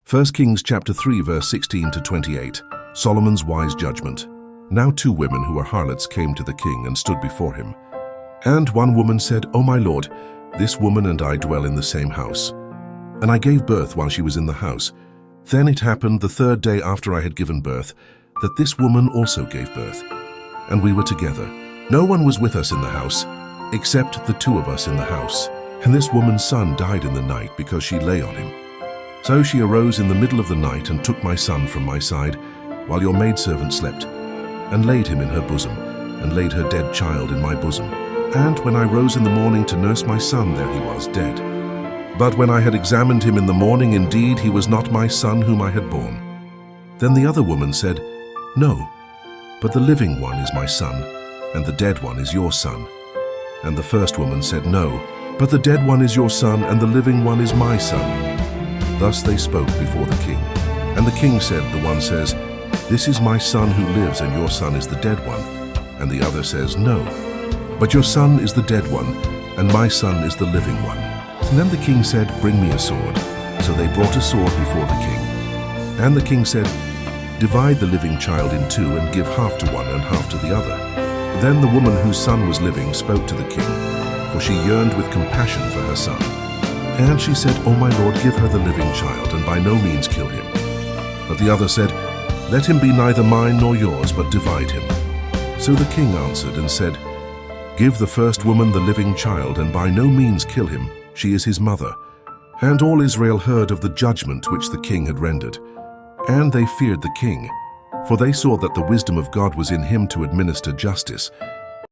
1 Kings chapter 3 verse 16 to 28, Solomon's wise judgment. Now 2 women who were harlots came to the king and stood before him. And one woman said, "O my lord, this woman and I dwell in the same house. And I gave birth while she was in the house. Then it happened the 3rd day after I had given birth, that this woman also gave birth. And we were together. No one was with us in the house, except the 2 of us in the house. And this woman's son died in the night because she lay on him. So she arose in the middle of the night and took my son from my side, while your maidservant slept, and laid him in her bosom, and laid her dead child in my bosom. And when I rose in the morning to nurse my son, there he was, dead. But when I had examined him in the morning, indeed he was not my son whom I had borne." Then the other woman said, "No, but the living one is my son, and the dead one is your son." And the first woman said, "No, but the dead one is your son, and the living one is my son." Thus they spoke before the king. And the king said, the one says, "This is my son who lives, and your son is the dead one." And the other says, "No, but your son is the dead one, and my son is the living one." And then the king said, "Bring me a sword." So they brought a sword before the king. And the king said, "Divide the living child in 2, and give half to one and half to the other." Then the woman whose son was living spoke to the king, for she yearned with compassion for her son. And she said, "O my lord, give her the living child, and by no means kill him." But the other said, "Let him be neither mine nor yours, but divide him." So the king answered and said, "Give the first woman the living child, and by no means kill him. She is his mother." And all Israel heard of the judgment which the king had rendered. And they feared the king, for they saw that the wisdom of God was in him to administer justice.